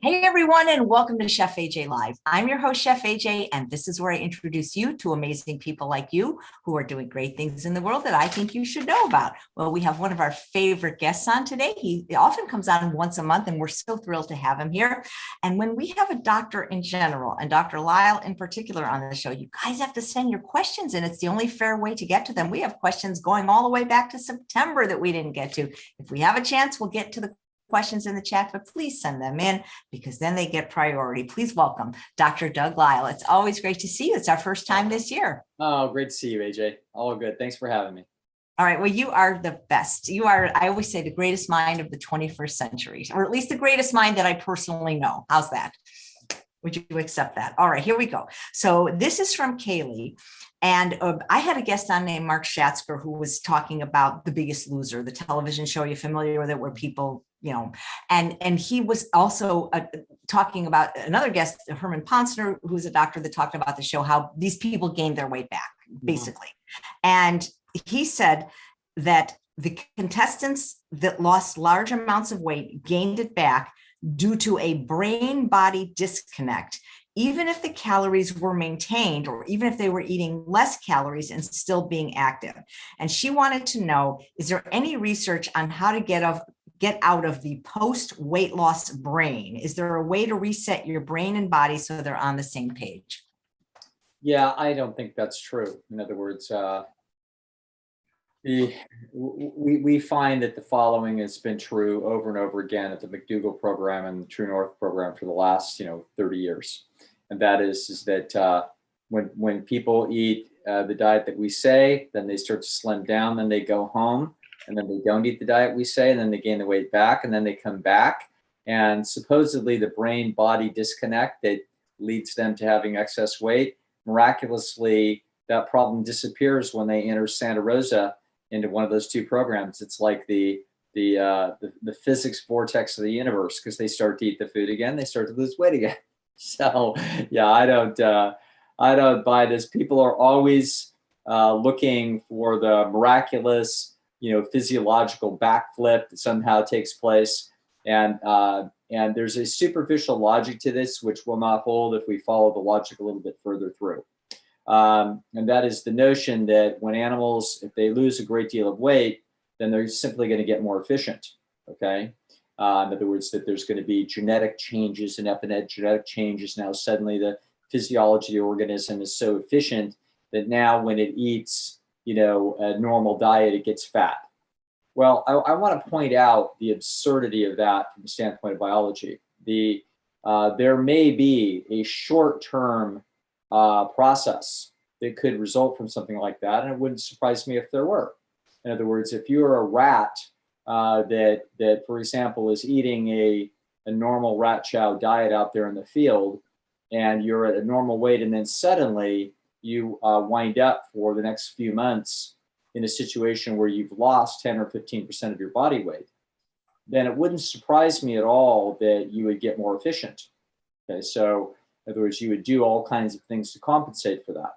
Hey everyone, and welcome to Chef AJ Live. I'm your host, Chef AJ, and this is where I introduce you to amazing people like you who are doing great things in the world that I think you should know about. Well, we have one of our favorite guests on today. He often comes on once a month, and we're so thrilled to have him here. And when we have a doctor in general, and Dr. Lisle in particular on the show, you guys have to send your questions in. It's the only fair way to get to them. We have questions going all the way back to September that we didn't get to. If we have a chance, we'll get to the questions in the chat, but please send them in because then they get priority. Please welcome Dr. Doug Lisle. It's always great to see you. It's our first time this year. Oh, great to see you, AJ. All good. Thanks for having me. All right. Well, you are the best. You are, I always say, the greatest mind of the 21st century, or at least the greatest mind that I personally know. How's that? Would you accept that? All right, here we go. So this is from Kaylee. And I had a guest on named Mark Schatzker who was talking about The Biggest Loser, the television show. You're familiar with it, where people, and he was also talking about another guest, Herman Ponsner, who's a doctor that talked about the show, how these people gained their weight back, basically. And he said that the contestants that lost large amounts of weight gained it back due to a brain-body disconnect, even if the calories were maintained, or even if they were eating less calories and still being active. And she wanted to know, is there any research on how to get out of the post-weight loss brain? Is there a way to reset your brain and body so they're on the same page? Yeah, I don't think that's true. In other words, we find that the following has been true over and over again at the McDougall program and the True North program for the last 30 years. And that is that when people eat the diet that we say, then they start to slim down, then they go home, and then they don't eat the diet we say, and then they gain the weight back, and then they come back. And supposedly the brain-body disconnect that leads them to having excess weight, miraculously, that problem disappears when they enter Santa Rosa into one of those two programs. It's like the physics vortex of the universe, because they start to eat the food again, they start to lose weight again. So yeah, I don't buy this. People are always looking for the miraculous, physiological backflip that somehow takes place, and there's a superficial logic to this which will not hold if we follow the logic a little bit further through. And that is the notion that when animals, if they lose a great deal of weight, then they're simply going to get more efficient. Okay. In other words, that there's going to be genetic changes and epigenetic changes. Now, suddenly the physiology of the organism is so efficient that now when it eats, a normal diet, it gets fat. Well, I want to point out the absurdity of that from the standpoint of biology. There may be a short-term process that could result from something like that, and it wouldn't surprise me if there were. In other words, if you're a rat that, for example, is eating a normal rat chow diet out there in the field, and you're at a normal weight, and then suddenly you wind up for the next few months in a situation where you've lost 10 or 15% of your body weight, then it wouldn't surprise me at all that you would get more efficient. Okay, so in other words, you would do all kinds of things to compensate for that.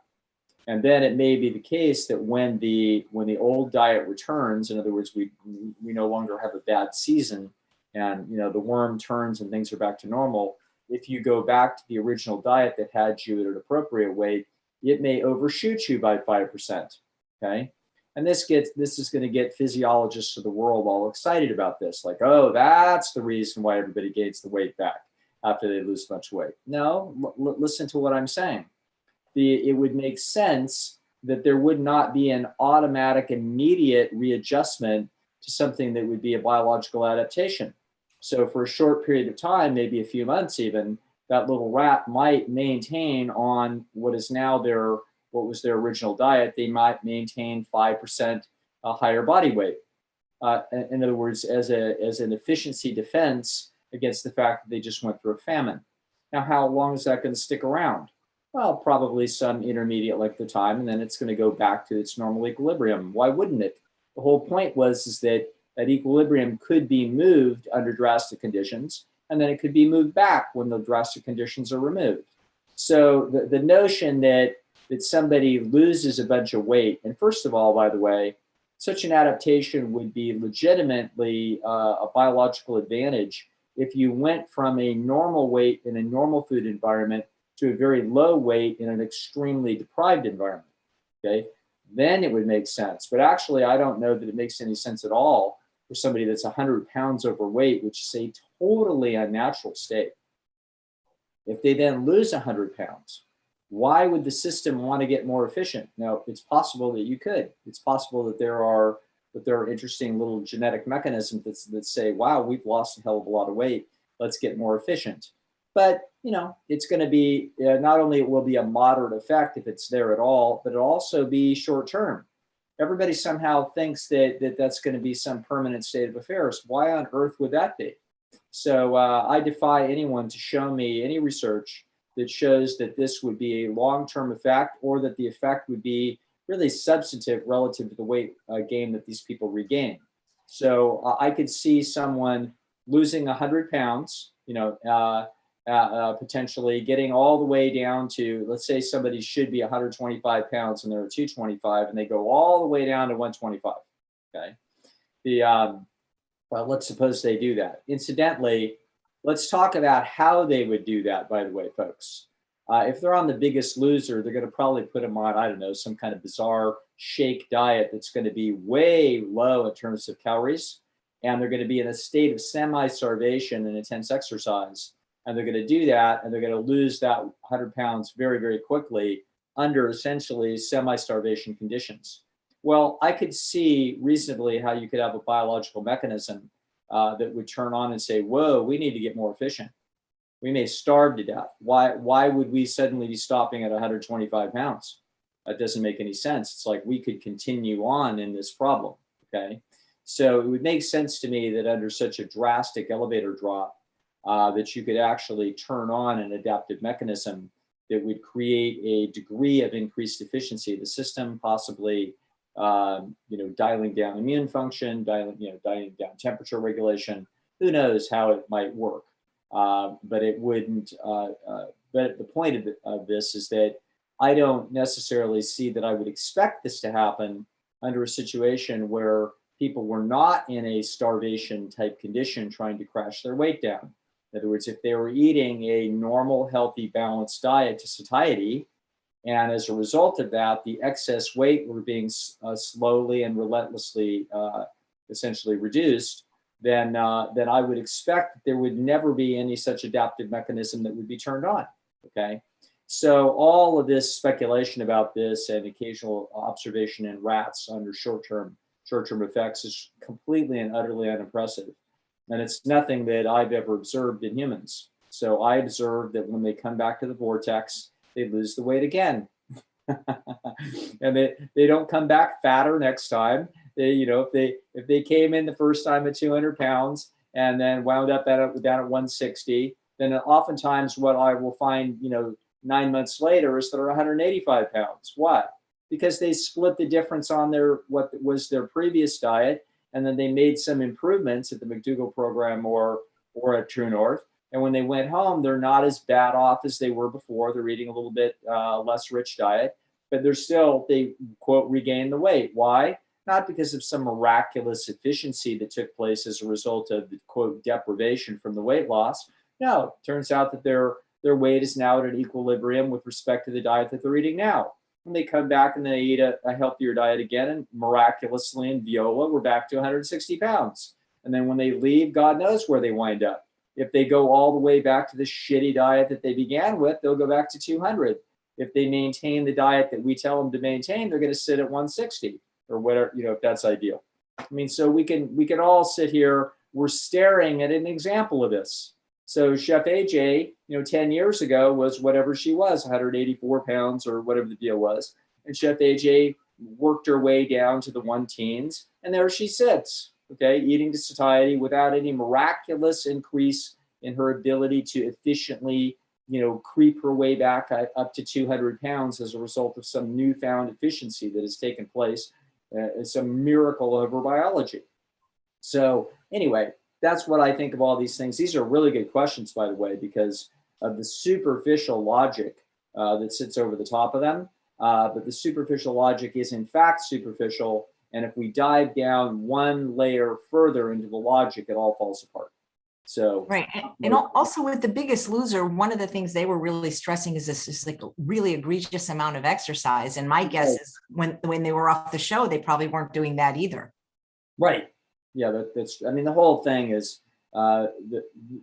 And then it may be the case that when the old diet returns, in other words, we no longer have a bad season, and the worm turns and things are back to normal. If you go back to the original diet that had you at an appropriate weight, it may overshoot you by 5%. Okay, and this is going to get physiologists of the world all excited about this, like, oh, that's the reason why everybody gains the weight back after they lose much weight. No, listen to what I'm saying. It would make sense that there would not be an automatic, immediate readjustment to something that would be a biological adaptation. So for a short period of time, maybe a few months even, that little rat might maintain on what is now what was their original diet. They might maintain 5% higher body weight. In other words, as an efficiency defense against the fact that they just went through a famine. Now, how long is that going to stick around? Well, probably some intermediate length of time, and then it's going to go back to its normal equilibrium. Why wouldn't it? The whole point is that equilibrium could be moved under drastic conditions, and then it could be moved back when the drastic conditions are removed. So the notion that somebody loses a bunch of weight, and first of all, by the way, such an adaptation would be legitimately a biological advantage if you went from a normal weight in a normal food environment to a very low weight in an extremely deprived environment, okay, then it would make sense. But actually, I don't know that it makes any sense at all for somebody that's 100 pounds overweight, which is a totally unnatural state. If they then lose 100 pounds, why would the system want to get more efficient? Now, it's possible that you could. It's possible that there are interesting little genetic mechanisms that say, wow, we've lost a hell of a lot of weight. Let's get more efficient. But, you know, it's going to be, not only it will be a moderate effect if it's there at all, but it'll also be short term. Everybody somehow thinks that that's going to be some permanent state of affairs. Why on earth would that be? So I defy anyone to show me any research that shows that this would be a long-term effect, or that the effect would be really substantive relative to the weight gain that these people regain. So I could see someone losing 100 pounds, you know, potentially getting all the way down to, let's say somebody should be 125 pounds and they're at 225, and they go all the way down to 125. Okay. Well, let's suppose they do that. Incidentally, let's talk about how they would do that, by the way, folks. If they're on The Biggest Loser, they're going to probably put them on, I don't know, some kind of bizarre shake diet that's going to be way low in terms of calories. And they're going to be in a state of semi-starvation and intense exercise. And they're going to do that, and they're going to lose that 100 pounds very, very quickly under essentially semi-starvation conditions. Well, I could see reasonably how you could have a biological mechanism that would turn on and say, whoa, we need to get more efficient. We may starve to death. Why would we suddenly be stopping at 125 pounds? That doesn't make any sense. It's like we could continue on in this problem, okay? So it would make sense to me that under such a drastic elevator drop, that you could actually turn on an adaptive mechanism that would create a degree of increased efficiency of the system, possibly dialing down immune function, dialing down temperature regulation. Who knows how it might work? But it wouldn't. But the point of this is that I don't necessarily see that I would expect this to happen under a situation where people were not in a starvation type condition trying to crash their weight down. In other words, if they were eating a normal, healthy, balanced diet to satiety, and as a result of that, the excess weight were being slowly and relentlessly essentially reduced, then I would expect that there would never be any such adaptive mechanism that would be turned on, okay? So all of this speculation about this and occasional observation in rats under short-term effects is completely and utterly unimpressive. And it's nothing that I've ever observed in humans. So I observed that when they come back to the vortex, they lose the weight again. And they don't come back fatter next time. If they came in the first time at 200 pounds and then wound up down at 160, then oftentimes what I will find, 9 months later is they're 185 pounds. Why? Because they split the difference on what was their previous diet, and then they made some improvements at the McDougall program or at True North. And when they went home, they're not as bad off as they were before. They're eating a little bit less rich diet, but they quote regained the weight. Why? Not because of some miraculous efficiency that took place as a result of the quote deprivation from the weight loss. No, it turns out that their weight is now at an equilibrium with respect to the diet that they're eating now. When they come back and they eat a healthier diet again, and miraculously in Viola, we're back to 160 pounds. And then when they leave, God knows where they wind up. If they go all the way back to the shitty diet that they began with, they'll go back to 200. If they maintain the diet that we tell them to maintain, they're going to sit at 160 or whatever, if that's ideal. I mean, so we can all sit here. We're staring at an example of this. So Chef AJ, 10 years ago was whatever she was, 184 pounds or whatever the deal was. And Chef AJ worked her way down to the 1-teens, and there she sits, okay, eating to satiety without any miraculous increase in her ability to efficiently, creep her way back up to 200 pounds as a result of some newfound efficiency that has taken place, some miracle of her biology. So anyway, that's what I think of all these things. These are really good questions, by the way, because of the superficial logic that sits over the top of them. But the superficial logic is in fact superficial. And if we dive down one layer further into the logic, it all falls apart. So, Right. And also with The Biggest Loser, one of the things they were really stressing is this is like a really egregious amount of exercise. And my guess is when they were off the show, they probably weren't doing that either. right. Yeah, that's, I mean, the whole thing is,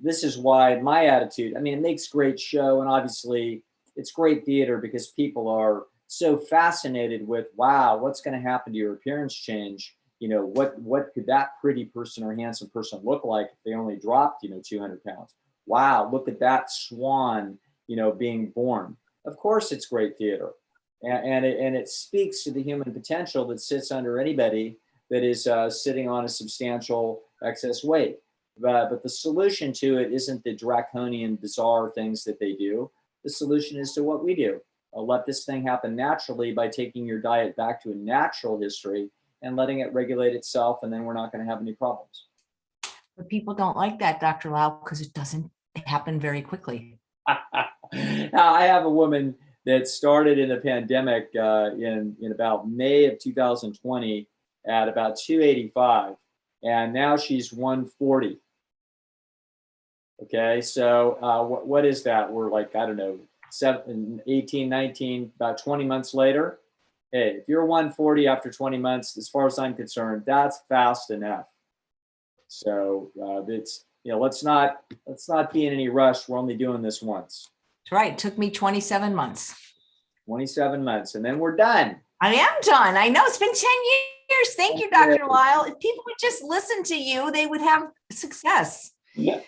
this is why my attitude, I mean, it makes great show, and obviously it's great theater because people are so fascinated with, wow, what's going to happen to your appearance change? You know, what could that pretty person or handsome person look like if they only dropped, 200 pounds? Wow, look at that swan, being born. Of course, it's great theater, and it speaks to the human potential that sits under anybody that is sitting on a substantial excess weight. But the solution to it isn't the draconian, bizarre things that they do. The solution is to what we do. Let this thing happen naturally by taking your diet back to a natural history and letting it regulate itself, and then we're not going to have any problems. But people don't like that, Dr. Lau, because it doesn't happen very quickly. Now, I have a woman that started in the pandemic in about May of 2020 at about 285, and now she's 140. Okay, so what is that? We're like, I don't know, 18, 19, about 20 months later. Hey, if you're 140 after 20 months, as far as I'm concerned, that's fast enough. So it's, let's not be in any rush. We're only doing this once. That's right. It took me 27 months. 27 months, and then we're done. I am done. I know it's been 10 years. Thank you, Dr. Lisle. If people would just listen to you, they would have success. Yeah.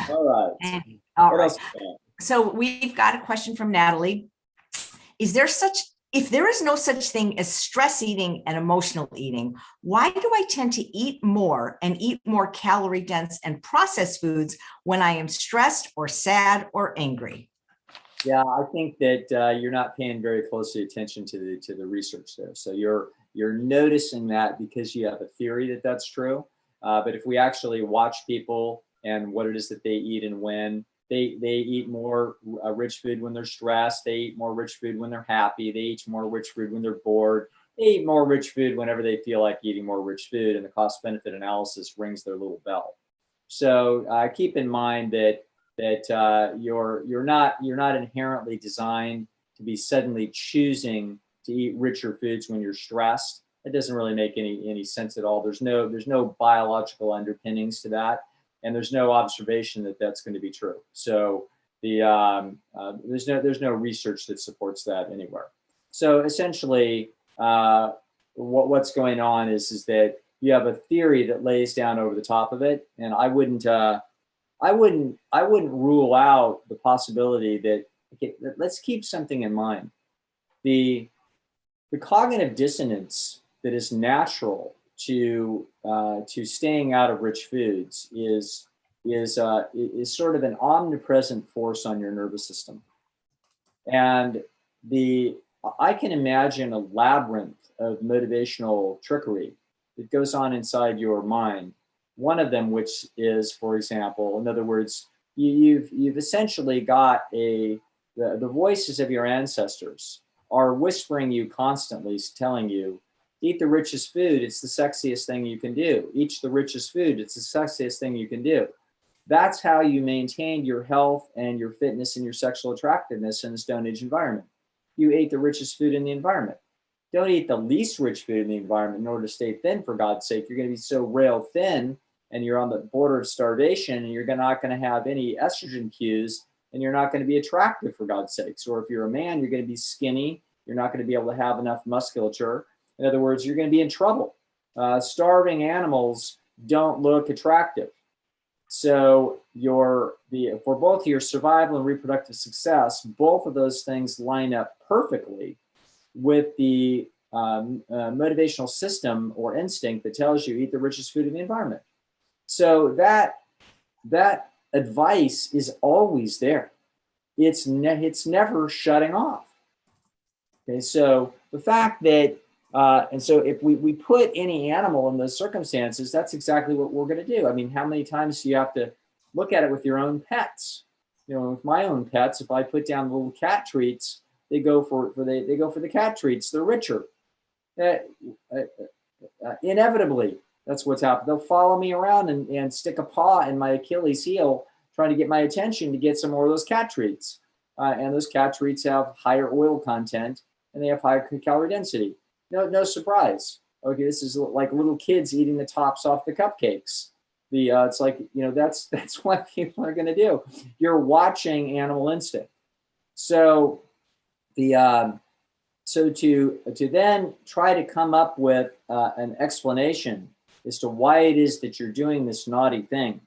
All right. All right. So we've got a question from Natalie. If there is no such thing as stress eating and emotional eating, why do I tend to eat more and eat more calorie dense and processed foods when I am stressed or sad or angry? Yeah, I think that you're not paying very closely attention to the research there. So you're noticing that because you have a theory that that's true. But if we actually watch people and what it is that they eat and when, they eat more rich food when they're stressed. They eat more rich food when they're happy. They eat more rich food when they're bored. They eat more rich food whenever they feel like eating more rich food, and the cost benefit analysis rings their little bell. So keep in mind that you're not inherently designed to be suddenly choosing to eat richer foods when you're stressed. It doesn't really make any sense at all. There's no biological underpinnings to that, and there's no observation that that's going to be true. So there's no research that supports that anywhere. So essentially, what's going on is that you have a theory that lays down over the top of it, and I wouldn't rule out the possibility that, okay, let's keep something in mind. The cognitive dissonance that is natural to staying out of rich foods is sort of an omnipresent force on your nervous system. And I can imagine a labyrinth of motivational trickery that goes on inside your mind. One of them, which is, for example, in other words, you've essentially got the voices of your ancestors are whispering you constantly, telling you, eat the richest food, it's the sexiest thing you can do. Eat the richest food, it's the sexiest thing you can do. That's how you maintained your health and your fitness and your sexual attractiveness in the Stone Age environment. You ate the richest food in the environment. Don't eat the least rich food in the environment in order to stay thin, for God's sake. You're going to be so rail thin and you're on the border of starvation, and you're not going to have any estrogen cues, and you're not going to be attractive, for God's sakes. Or if you're a man, you're going to be skinny. You're not going to be able to have enough musculature. In other words, you're going to be in trouble. Starving animals don't look attractive. So for both your survival and reproductive success, both of those things line up perfectly with the motivational system or instinct that tells you eat the richest food in the environment. So that advice is always there. It's never shutting off. Okay, so the fact that and so if we put any animal in those circumstances, that's exactly what we're going to do. I mean, how many times do you have to look at it with your own pets? With my own pets, if I put down little cat treats, they go for the cat treats. They're richer. Inevitably, That's what's happened. They'll follow me around and stick a paw in my Achilles heel, trying to get my attention to get some more of those cat treats. And those cat treats have higher oil content and they have higher calorie density. No surprise. Okay, this is like little kids eating the tops off the cupcakes. It's like, that's what people are going to do. You're watching animal instinct. So so to then try to come up with an explanation as to why it is that you're doing this naughty thing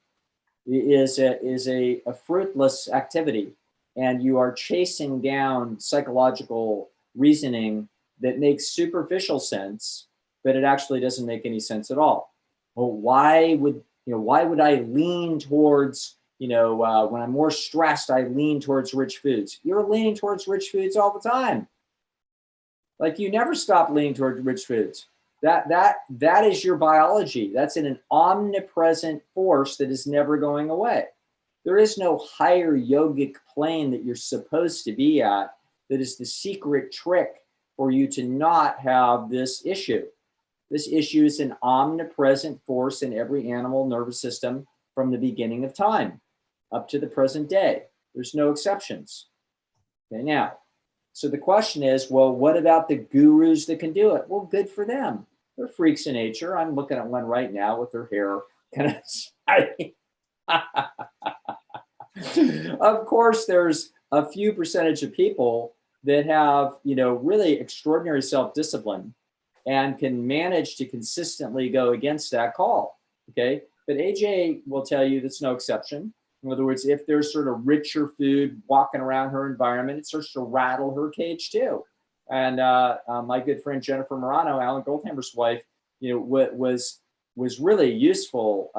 is a fruitless activity, and you are chasing down psychological reasoning that makes superficial sense, but it actually doesn't make any sense at all. Well, why would I lean towards, when I'm more stressed, I lean towards rich foods? You're leaning towards rich foods all the time. Like, you never stop leaning towards rich foods. That is your biology. That's an omnipresent force that is never going away. There is no higher yogic plane that you're supposed to be at that is the secret trick for you to not have this issue. This issue is an omnipresent force in every animal nervous system from the beginning of time up to the present day. There's no exceptions. Okay, now, so the question is, well, what about the gurus that can do it? Well, good for them. They're freaks in nature. I'm looking at one right now with their hair kind of shining. Of course, there's a few percentage of people that have, really extraordinary self-discipline and can manage to consistently go against that call. Okay, but AJ will tell you that's no exception. In other words, if there's sort of richer food walking around her environment, it starts to rattle her cage too. And my good friend Jennifer Morano, Alan Goldhammer's wife, was really useful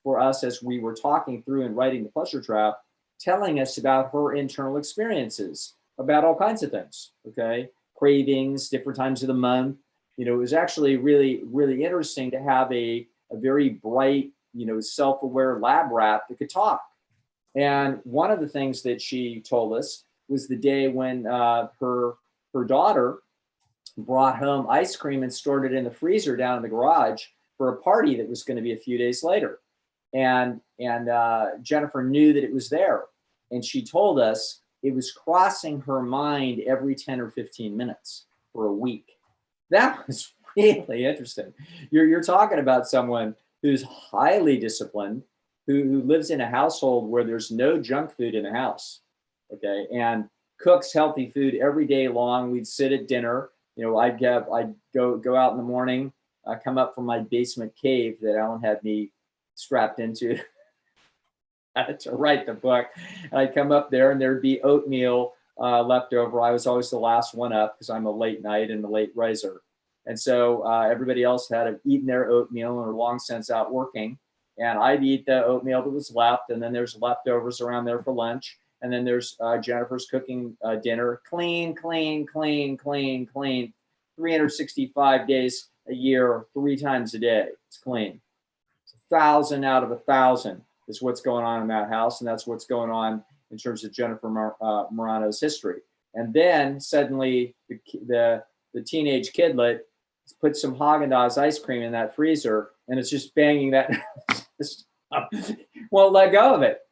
for us as we were talking through and writing The Pleasure Trap, telling us about her internal experiences about all kinds of things. Okay, cravings, different times of the month. It was actually really, really interesting to have a very bright, self-aware lab rat that could talk. And one of the things that she told us was the day when her daughter brought home ice cream and stored it in the freezer down in the garage for a party that was going to be a few days later. And Jennifer knew that it was there. And she told us it was crossing her mind every 10 or 15 minutes for a week. That was really interesting. You're talking about someone who's highly disciplined, who lives in a household where there's no junk food in the house, okay, and cooks healthy food every day long. We'd sit at dinner. I'd go out in the morning, come up from my basement cave that Alan had me strapped into to write the book. And I'd come up there and there'd be oatmeal left over. I was always the last one up because I'm a late night and a late riser. And so everybody else had eaten their oatmeal and are long since out working. And I'd eat the oatmeal that was left. And then there's leftovers around there for lunch. And then there's Jennifer's cooking dinner. Clean, 365 days a year, 3 times a day. It's clean. It's 1,000 out of 1,000 is what's going on in that house. And that's what's going on in terms of Jennifer Morano's history. And then suddenly the teenage kidlet put some Haagen-Dazs ice cream in that freezer, and it's just banging that. Won't let go of it.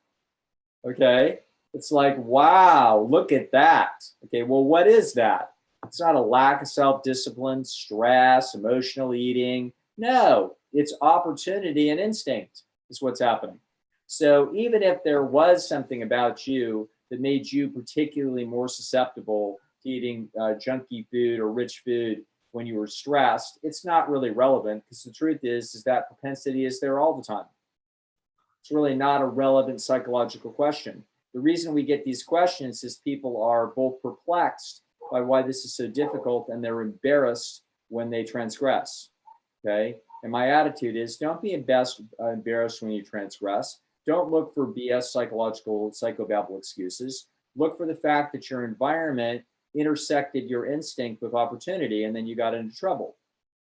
Okay. It's like, wow, look at that. Okay. Well, what is that? It's not a lack of self-discipline, stress, emotional eating. No, it's opportunity and instinct is what's happening. So even if there was something about you that made you particularly more susceptible to eating junky food or rich food when you were stressed, it's not really relevant, because the truth is that propensity is there all the time. It's really not a relevant psychological question. The reason we get these questions is people are both perplexed by why this is so difficult, and they're embarrassed when they transgress. Okay. And my attitude is, don't be embarrassed when you transgress. Don't look for BS psychological psychobabble excuses. Look for the fact that your environment intersected your instinct with opportunity, and then you got into trouble.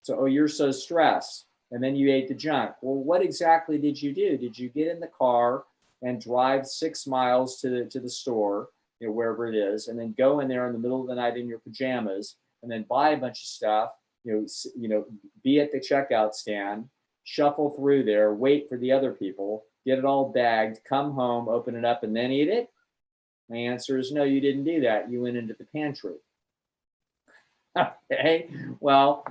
So, you're so stressed, and then you ate the junk. Well, what exactly did you do? Did you get in the car and drive 6 miles to the store, wherever it is, and then go in there in the middle of the night in your pajamas, and then buy a bunch of stuff, be at the checkout stand, shuffle through there, wait for the other people, get it all bagged, come home, open it up, and then eat it? My answer is no, you didn't do that. You went into the pantry. Okay, well,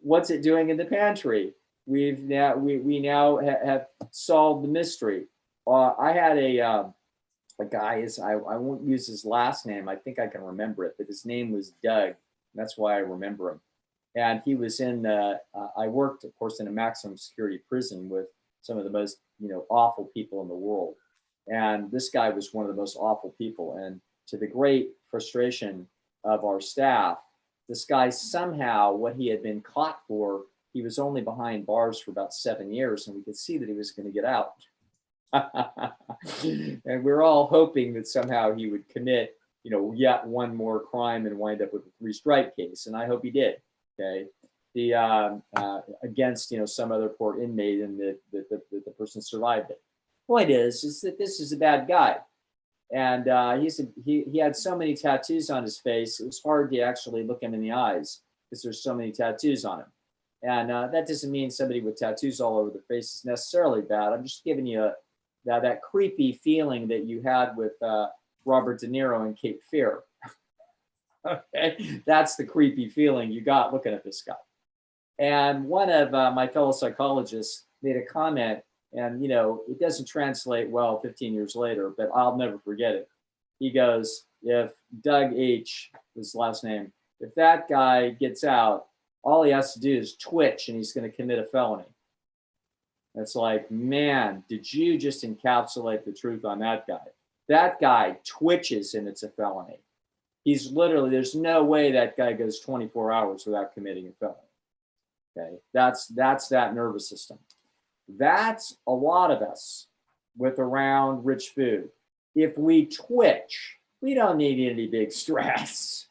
what's it doing in the pantry? We now have solved the mystery. I had a guy, I won't use his last name. I think I can remember it, but his name was Doug. That's why I remember him. And he was in, I worked, of course, in a maximum security prison with some of the most, awful people in the world. And this guy was one of the most awful people. And to the great frustration of our staff, this guy somehow, what he had been caught for, he was only behind bars for about 7 years, and we could see that he was going to get out. And we're all hoping that somehow he would commit, yet one more crime and wind up with a 3-strike case. And I hope he did. Okay. Against, some other poor inmate, and that the person survived it. Point is that this is a bad guy. And he had so many tattoos on his face, it was hard to actually look him in the eyes because there's so many tattoos on him. And that doesn't mean somebody with tattoos all over their face is necessarily bad. I'm just giving you that creepy feeling that you had with Robert De Niro in Cape Fear. Okay, that's the creepy feeling you got looking at this guy. And one of my fellow psychologists made a comment, and it doesn't translate well 15 years later, but I'll never forget it. He goes, if Doug H, his last name, if that guy gets out, all he has to do is twitch and he's going to commit a felony. It's like, man, did you just encapsulate the truth on that guy? That guy twitches and it's a felony. He's literally, there's no way that guy goes 24 hours without committing a felony. Okay, that's that nervous system. That's a lot of us with around rich food. If we twitch, we don't need any big stress.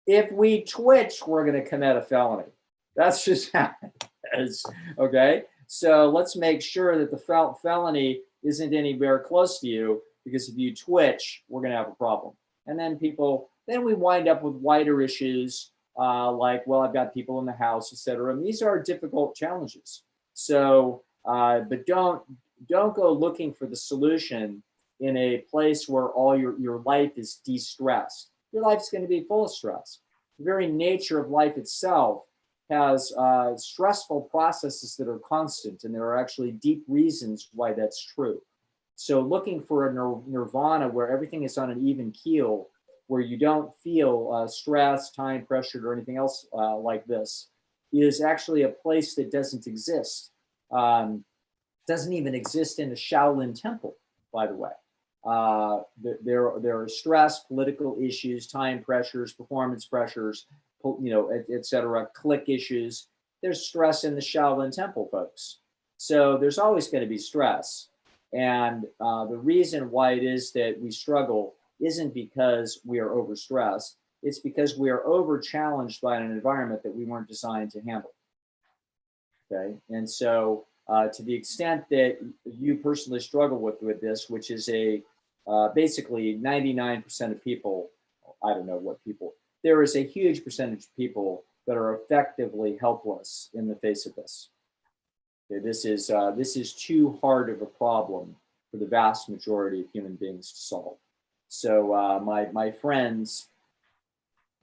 If we twitch, we're going to commit a felony. That's just how it is. Okay, so let's make sure that the felony isn't anywhere close to you, because if you twitch, we're going to have a problem. And then we wind up with wider issues like, well, I've got people in the house, etc. And these are difficult challenges. So, but don't go looking for the solution in a place where all your life is de-stressed. Your life's going to be full of stress. The very nature of life itself has stressful processes that are constant, and there are actually deep reasons why that's true. So looking for a nirvana where everything is on an even keel, where you don't feel stress, time, pressure, or anything else like this, is actually a place that doesn't exist. Doesn't even exist in the Shaolin Temple, by the way. There are stress, political issues, time pressures, performance pressures, et cetera, click issues. There's stress in the Shaolin Temple, folks. So there's always going to be stress. And the reason why it is that we struggle isn't because we are overstressed. It's because we are over-challenged by an environment that we weren't designed to handle. Okay, and so to the extent that you personally struggle with this, which is basically 99% of people, I don't know what people, there is a huge percentage of people that are effectively helpless in the face of this. Okay, this is too hard of a problem for the vast majority of human beings to solve. So my friends,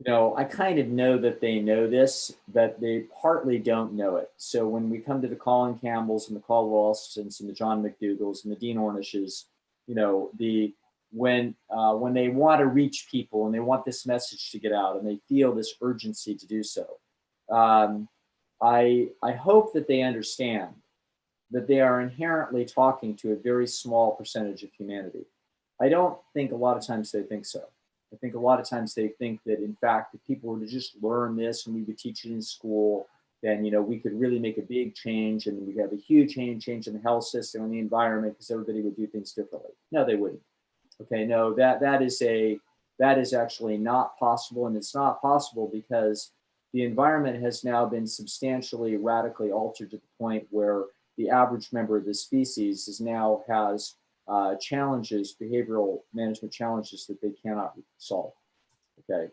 I kind of know that they know this, but they partly don't know it. So when we come to the Colin Campbells and the Caldwell Estons and the John McDougals and the Dean Ornishes, when they want to reach people and they want this message to get out and they feel this urgency to do so, I hope that they understand that they are inherently talking to a very small percentage of humanity. I don't think a lot of times they think so. I think a lot of times they think that, in fact, if people were to just learn this and we would teach it in school, then, we could really make a big change and we have a huge change in the health system and the environment because everybody would do things differently. No, they wouldn't. Okay, no, that is actually not possible, and it's not possible because the environment has now been substantially radically altered to the point where the average member of the species has challenges, behavioral management challenges that they cannot solve. Okay,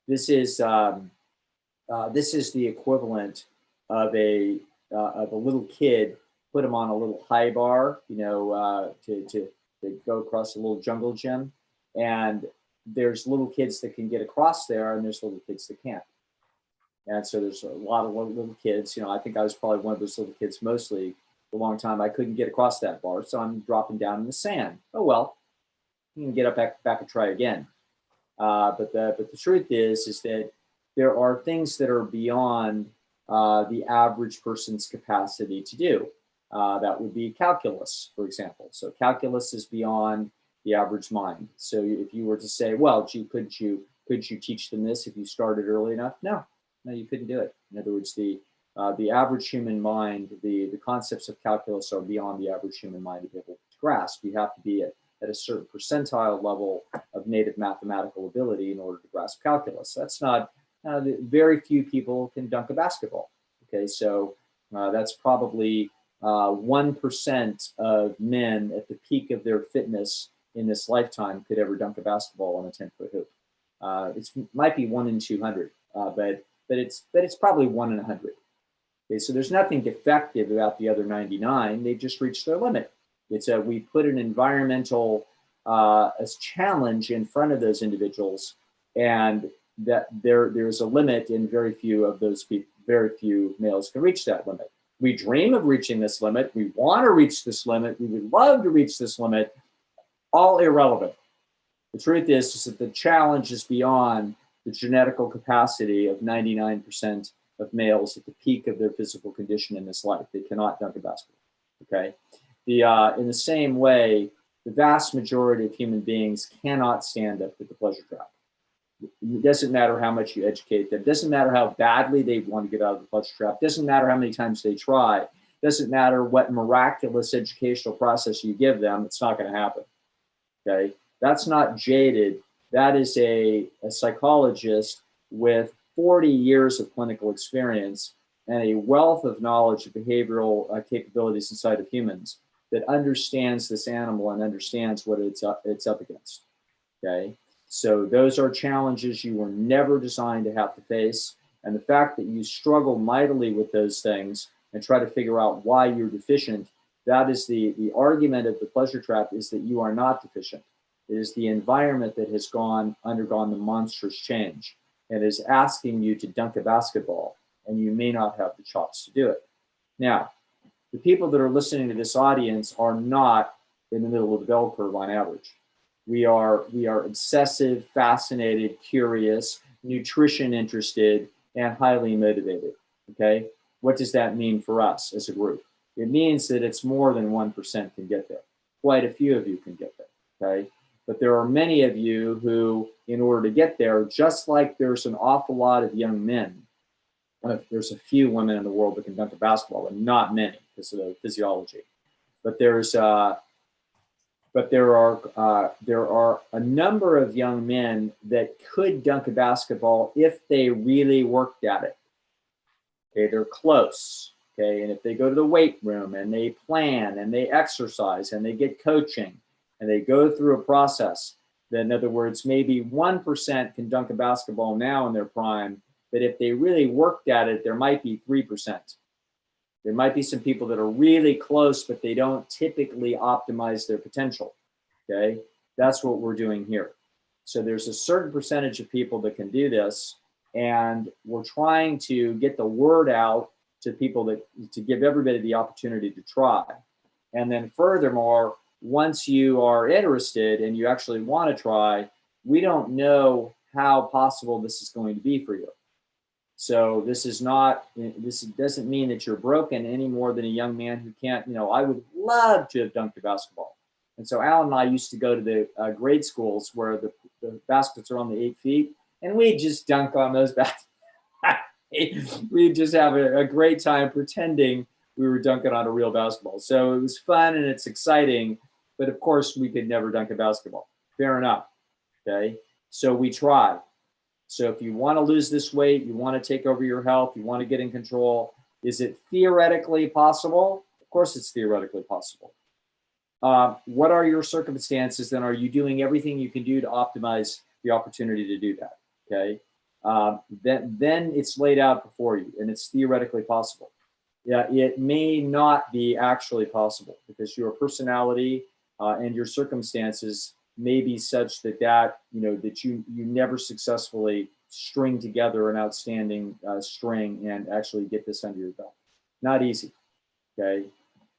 this is the equivalent of a little kid put them on a little high bar, to go across a little jungle gym. And there's little kids that can get across there, and there's little kids that can't. And so there's a lot of little kids. I think I was probably one of those little kids mostly for a long time. I couldn't get across that bar, so I'm dropping down in the sand. Oh well, you can get up back and try again. But the truth is that there are things that are beyond the average person's capacity to do. That would be calculus, for example. So calculus is beyond the average mind. So if you were to say, well, gee, could you teach them this if you started early enough? No, you couldn't do it. In other words, the average human mind, the concepts of calculus are beyond the average human mind to be able to grasp. You have to be at a certain percentile level of native mathematical ability in order to grasp calculus. That's not, very few people can dunk a basketball. Okay, so that's probably 1% of men at the peak of their fitness in this lifetime could ever dunk a basketball on a 10-foot hoop. It might be 1 in 200, but it's probably 1 in 100. Okay, so there's nothing defective about the other 99. They've just reached their limit. We put an environmental challenge in front of those individuals, and that there's a limit, and very few of those people, very few males can reach that limit. We dream of reaching this limit. We want to reach this limit. We would love to reach this limit. All irrelevant. The truth is that the challenge is beyond the genetical capacity of 99% of males at the peak of their physical condition in this life. They cannot dunk a basketball. Okay. In the same way, the vast majority of human beings cannot stand up at the pleasure trap. It doesn't matter how much you educate them. It doesn't matter how badly they want to get out of the pleasure trap. It doesn't matter how many times they try. It doesn't matter what miraculous educational process you give them. It's not going to happen. Okay, that's not jaded. That is a psychologist with 40 years of clinical experience and a wealth of knowledge of behavioral capabilities inside of humans that understands this animal and understands what it's up against. Okay, so those are challenges you were never designed to have to face, and the fact that you struggle mightily with those things and try to figure out why you're deficient. That is the argument of the pleasure trap, is that you are not deficient. It is the environment that has undergone the monstrous change and is asking you to dunk a basketball, and you may not have the chops to do it. Now, the people that are listening to this audience are not in the middle of the bell curve on average. We are obsessive, fascinated, curious, nutrition interested, and highly motivated. Okay, what does that mean for us as a group? It means that it's more than 1% can get there. Quite a few of you can get there, okay? But there are many of you who, in order to get there, just like there's an awful lot of young men, there's a few women in the world that can dunk a basketball, but not many because of the physiology. But there are a number of young men that could dunk a basketball if they really worked at it. Okay, they're close. Okay, and if they go to the weight room and they plan and they exercise and they get coaching and they go through a process, then in other words, maybe 1% can dunk a basketball now in their prime, but if they really worked at it, there might be 3%. There might be some people that are really close, but they don't typically optimize their potential. Okay, that's what we're doing here. So there's a certain percentage of people that can do this, and we're trying to get the word out to people to give everybody the opportunity to try. And then furthermore, once you are interested and you actually want to try, we don't know how possible this is going to be for you. So this doesn't mean that you're broken any more than a young man who can't, I would love to have dunked a basketball. And so Alan and I used to go to the grade schools where the baskets are on the 8 feet, and we just dunk on those baskets. We'd just have a great time pretending we were dunking on a real basketball. So it was fun and it's exciting, but of course we could never dunk a basketball. Fair enough. Okay. So we try. So if you want to lose this weight, you want to take over your health, you want to get in control, is it theoretically possible? Of course it's theoretically possible. What are your circumstances? Then are you doing everything you can do to optimize the opportunity to do that? Okay. Then it's laid out before you and it's theoretically possible. Yeah, it may not be actually possible because your personality and your circumstances may be such that you never successfully string together an outstanding string and actually get this under your belt. Not easy. Okay.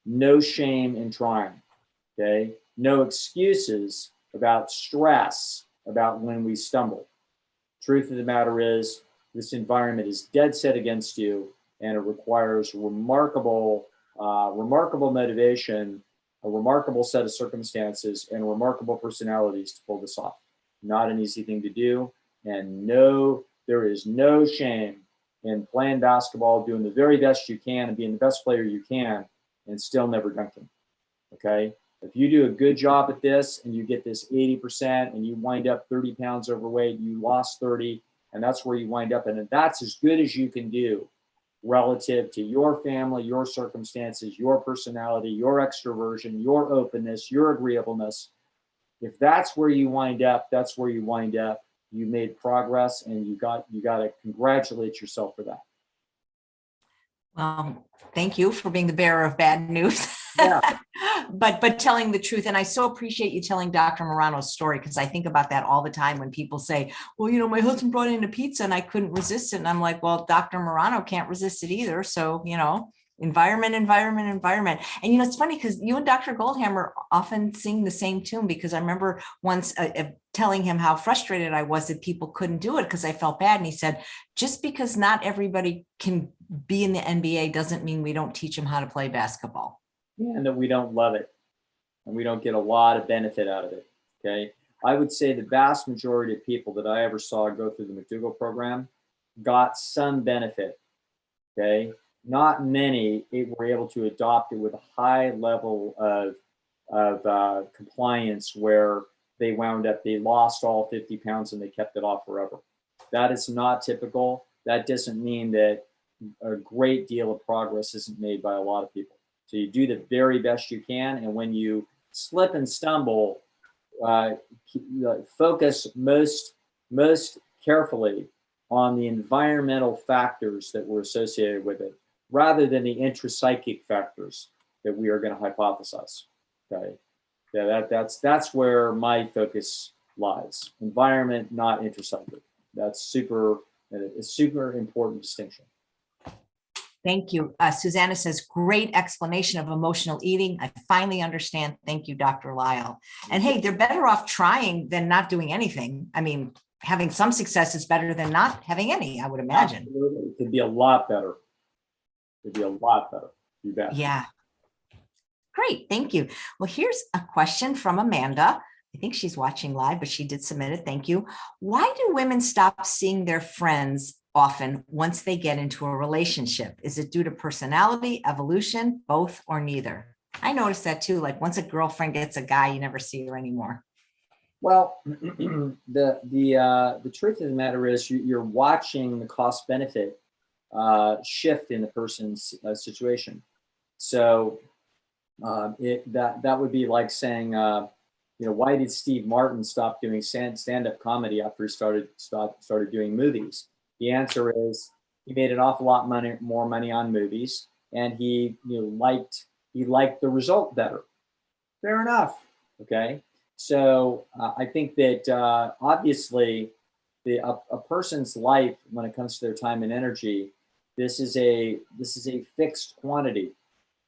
No shame in trying. Okay. No excuses about stress about when we stumble. Truth of the matter is, this environment is dead set against you, and it requires remarkable motivation, a remarkable set of circumstances, and remarkable personalities to pull this off. Not an easy thing to do, and no, there is no shame in playing basketball, doing the very best you can, and being the best player you can, and still never dunking. Okay. If you do a good job at this and you get this 80% and you wind up 30 pounds overweight, you lost 30, and that's where you wind up. And that's as good as you can do relative to your family, your circumstances, your personality, your extroversion, your openness, your agreeableness. If that's where you wind up, that's where you wind up. You made progress, and you got to congratulate yourself for that. Well, thank you for being the bearer of bad news. Yeah. but telling the truth. And I so appreciate you telling Dr. Morano's story, because I think about that all the time when people say, well, my husband brought in a pizza and I couldn't resist it. And I'm like, well, Dr. Morano can't resist it either. So, environment. And, it's funny because you and Dr. Goldhammer often sing the same tune, because I remember once telling him how frustrated I was that people couldn't do it because I felt bad. And he said, just because not everybody can be in the NBA doesn't mean we don't teach them how to play basketball. Yeah, and that we don't love it, and we don't get a lot of benefit out of it. Okay. I would say the vast majority of people that I ever saw go through the McDougall program got some benefit. Okay. Not many were able to adopt it with a high level of compliance where they lost all 50 pounds and they kept it off forever. That is not typical. That doesn't mean that a great deal of progress isn't made by a lot of people. So you do the very best you can. And when you slip and stumble, focus most carefully on the environmental factors that were associated with it, rather than the intrapsychic factors that we are going to hypothesize. Okay. Yeah, that's where my focus lies. Environment, not intrapsychic. That's a super important distinction. Thank you. Susanna says, great explanation of emotional eating. I finally understand. Thank you, Dr. Lisle. And hey, they're better off trying than not doing anything. I mean, having some success is better than not having any, I would imagine. Absolutely. It could be a lot better. It'd be a lot better. You bet. Yeah. Great. Thank you. Well, here's a question from Amanda. I think she's watching live, but she did submit it. Thank you. Why do women stop seeing their friends often once they get into a relationship? Is it due to personality, evolution, both, or neither? I noticed that too. Like once a girlfriend gets a guy, you never see her anymore. Well, the truth of the matter is you're watching the cost benefit shift in the person's situation. So that would be like saying, why did Steve Martin stop doing stand-up comedy after he started doing movies? The answer is he made an awful lot more money on movies, and he liked the result better. Fair enough. Okay. So I think that obviously a person's life, when it comes to their time and energy, this is a fixed quantity.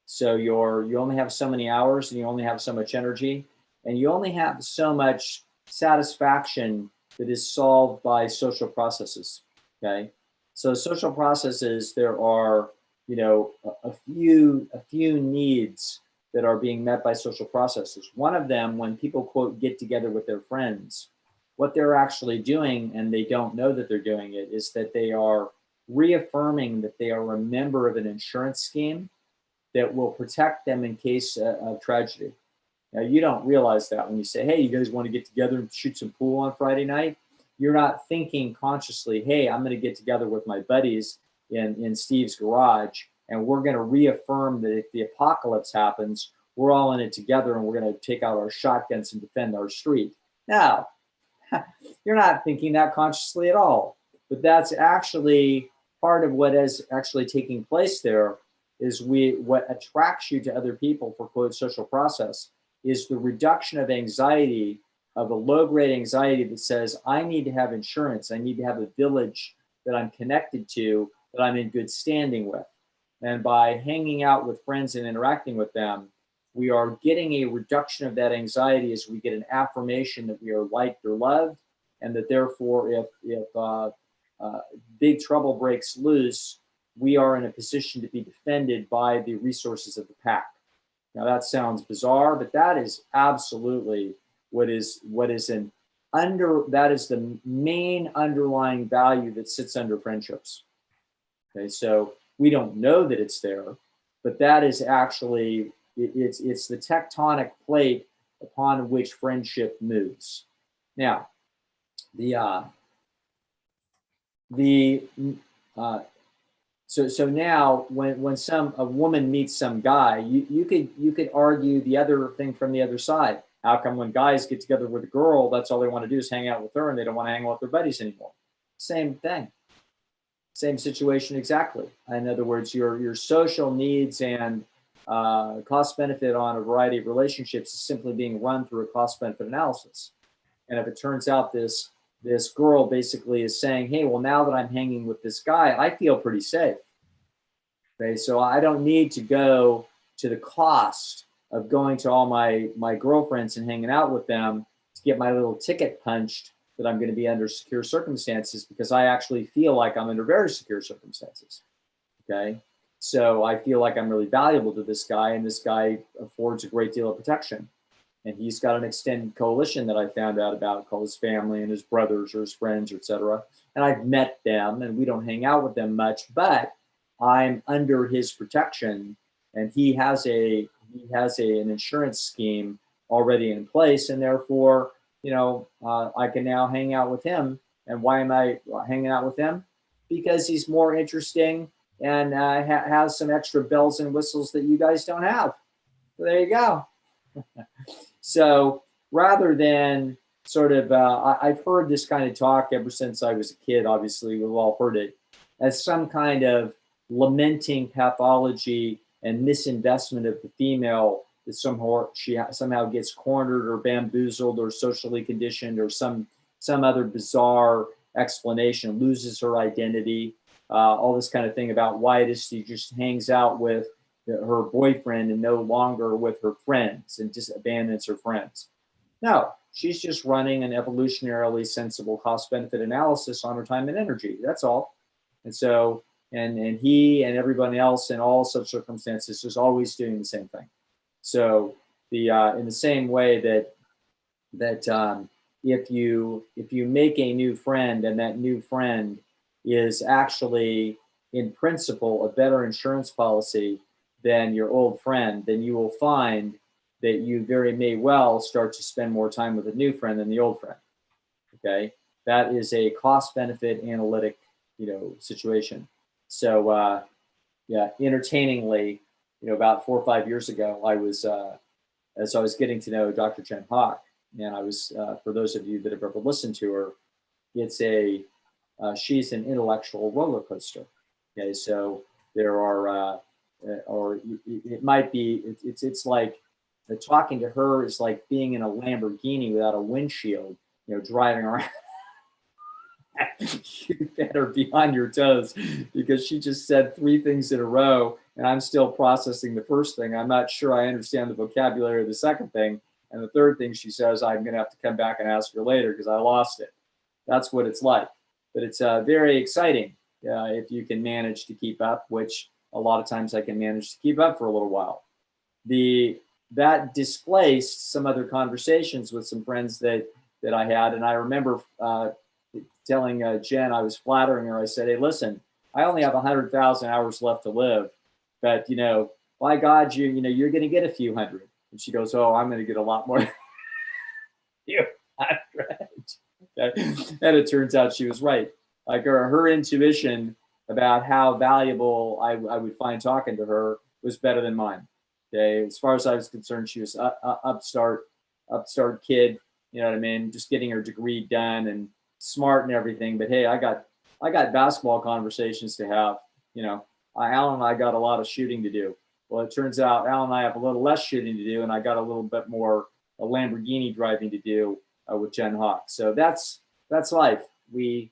So you only have so many hours, and you only have so much energy, and you only have so much satisfaction that is solved by social processes. Okay. So social processes, there are, a few needs that are being met by social processes. One of them, when people, quote, get together with their friends, what they're actually doing, and they don't know that they're doing it, is that they are reaffirming that they are a member of an insurance scheme that will protect them in case of tragedy. Now, you don't realize that when you say, hey, you guys want to get together and shoot some pool on Friday night? You're not thinking consciously, hey, I'm going to get together with my buddies in Steve's garage, and we're going to reaffirm that if the apocalypse happens, we're all in it together, and we're going to take out our shotguns and defend our street. No, you're not thinking that consciously at all. But that's actually part of what is actually taking place there, what attracts you to other people for quote social process is the reduction of anxiety, of a low-grade anxiety that says, I need to have insurance. I need to have a village that I'm connected to, that I'm in good standing with. And by hanging out with friends and interacting with them, we are getting a reduction of that anxiety as we get an affirmation that we are liked or loved, and that therefore, if big trouble breaks loose, we are in a position to be defended by the resources of the pack. Now that sounds bizarre, but that is absolutely that is the main underlying value that sits under friendships. Okay, so we don't know that it's there, but that is actually, it's the tectonic plate upon which friendship moves. Now, so now when a woman meets some guy, you could argue the other thing from the other side. How come when guys get together with a girl, that's all they want to do is hang out with her, and they don't want to hang out with their buddies anymore? Same thing, same situation exactly. In other words, your social needs and cost benefit on a variety of relationships is simply being run through a cost benefit analysis. And if it turns out this girl basically is saying, hey, well, now that I'm hanging with this guy, I feel pretty safe. Okay, so I don't need to go to the cost of going to all my girlfriends and hanging out with them to get my little ticket punched that I'm going to be under secure circumstances, because I actually feel like I'm under very secure circumstances. Okay, so I feel like I'm really valuable to this guy, and this guy affords a great deal of protection. And he's got an extended coalition that I found out about called his family and his brothers or his friends, etc. And I've met them, and we don't hang out with them much, but I'm under his protection, and he has an insurance scheme already in place, and therefore, I can now hang out with him. And why am I hanging out with him? Because he's more interesting and has some extra bells and whistles that you guys don't have. So there you go. So rather than sort of, I've heard this kind of talk ever since I was a kid. Obviously, we've all heard it as some kind of lamenting pathology and misinvestment of the female, that she somehow gets cornered or bamboozled or socially conditioned or some other bizarre explanation, loses her identity, all this kind of thing about why it is she just hangs out with her boyfriend and no longer with her friends and just abandons her friends. No, she's just running an evolutionarily sensible cost-benefit analysis on her time and energy. That's all. And so, and he and everybody else in all such circumstances is always doing the same thing. So in the same way that if you make a new friend and that new friend is actually in principle a better insurance policy than your old friend, then you will find that you very may well start to spend more time with a new friend than the old friend. Okay, that is a cost-benefit analytic, situation. So entertainingly, about 4 or 5 years ago, as I was getting to know Dr. Jen Howk, and I was, for those of you that have ever listened to her, she's an intellectual roller coaster. Okay, so there are, or it might be, it's like talking to her is like being in a Lamborghini without a windshield, driving around. You better be on your toes, because she just said 3 things in a row, and I'm still processing the first thing. I'm not sure I understand the vocabulary of the second thing. And the third thing she says, I'm going to have to come back and ask her later because I lost it. That's what it's like. But it's very exciting if you can manage to keep up, which a lot of times I can manage to keep up for a little while. That displaced some other conversations with some friends that I had. And I remember telling Jen, I was flattering her. I said, hey, listen, I only have 100,000 hours left to live, but by God, you're going to get a few hundred. And she goes, oh, I'm going to get a lot more. You, okay. And it turns out she was right. Like her intuition about how valuable I would find talking to her was better than mine. Okay, as far as I was concerned, she was upstart kid. You know what I mean? Just getting her degree done and smart and everything. But hey, I got basketball conversations to have. Alan and I got a lot of shooting to do. Well, it turns out Alan and I have a little less shooting to do, and I got a little bit more Lamborghini driving to do with Jen Hawk. So that's life. We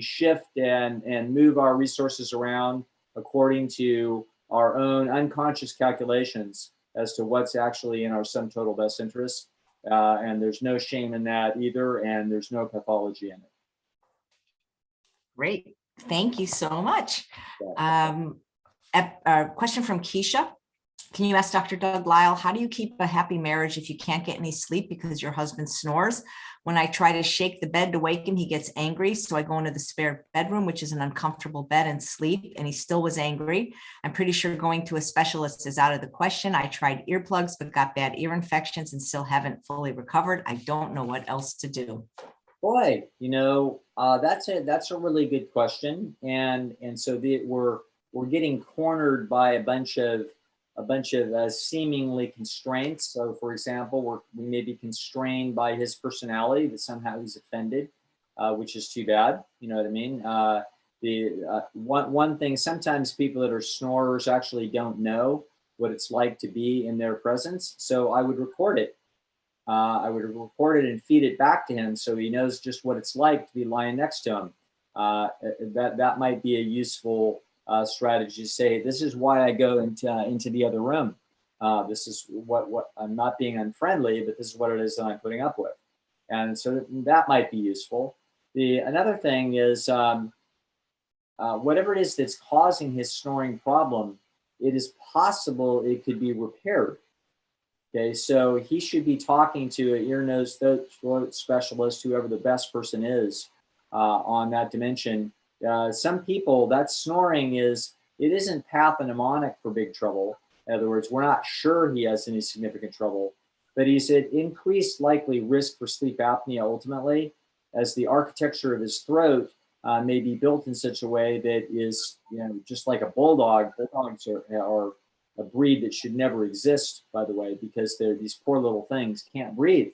shift and move our resources around according to our own unconscious calculations as to what's actually in our sum total best interest. And there's no shame in that either, and there's no pathology in it. Great. Thank you so much. A question from Keisha. Can you ask Dr. Doug Lisle, how do you keep a happy marriage if you can't get any sleep because your husband snores? When I try to shake the bed to wake him, he gets angry. So I go into the spare bedroom, which is an uncomfortable bed, and sleep, and he still was angry. I'm pretty sure going to a specialist is out of the question. I tried earplugs, but got bad ear infections and still haven't fully recovered. I don't know what else to do. Boy, that's a really good question. And so we're getting cornered by a bunch of seemingly constraints. So, for example, we may be constrained by his personality, that somehow he's offended, which is too bad. You know what I mean? One thing, sometimes people that are snorers actually don't know what it's like to be in their presence. So I would record it. I would record it and feed it back to him so he knows just what it's like to be lying next to him. That might be a useful strategy to say, this is why I go into the other room. This is what I'm not being unfriendly, but this is what it is that I'm putting up with. And so that might be useful. Another thing is whatever it is that's causing his snoring problem, it is possible it could be repaired. Okay, so he should be talking to an ear, nose, throat specialist, whoever the best person is on that dimension. Some people, that snoring isn't pathognomonic for big trouble. In other words, we're not sure he has any significant trouble, but he's at increased likely risk for sleep apnea ultimately, as the architecture of his throat may be built in such a way that is, just like a bulldog. Bulldogs are a breed that should never exist, by the way, because these poor little things can't breathe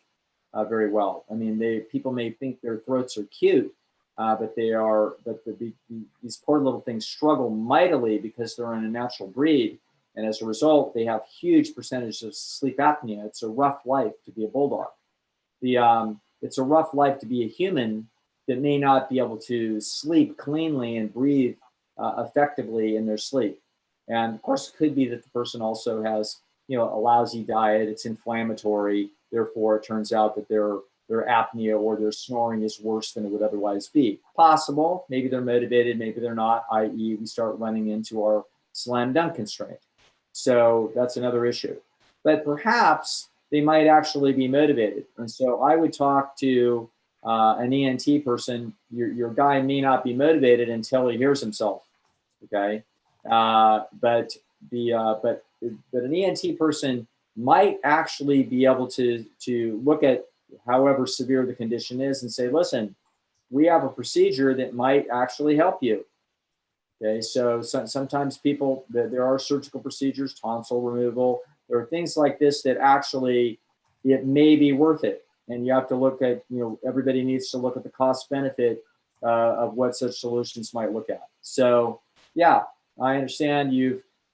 very well. I mean, people may think their throats are cute, but these poor little things struggle mightily because they're in a natural breed. And as a result, they have huge percentages of sleep apnea. It's a rough life to be a bulldog. It's a rough life to be a human that may not be able to sleep cleanly and breathe effectively in their sleep. And of course, it could be that the person also has, a lousy diet. It's inflammatory. Therefore, it turns out that their apnea or their snoring is worse than it would otherwise be. Possible. Maybe they're motivated. Maybe they're not, i.e. we start running into our slam dunk constraint. So that's another issue. But perhaps they might actually be motivated. And so I would talk to an ENT person. Your guy may not be motivated until he hears himself. Okay. But an ENT person might actually be able to look at however severe the condition is and say, listen, we have a procedure that might actually help you. Okay, so sometimes there are surgical procedures, tonsil removal. There are things like this that actually it may be worth it. And you have to look at, everybody needs to look at the cost benefit of what such solutions might look at. So yeah, I understand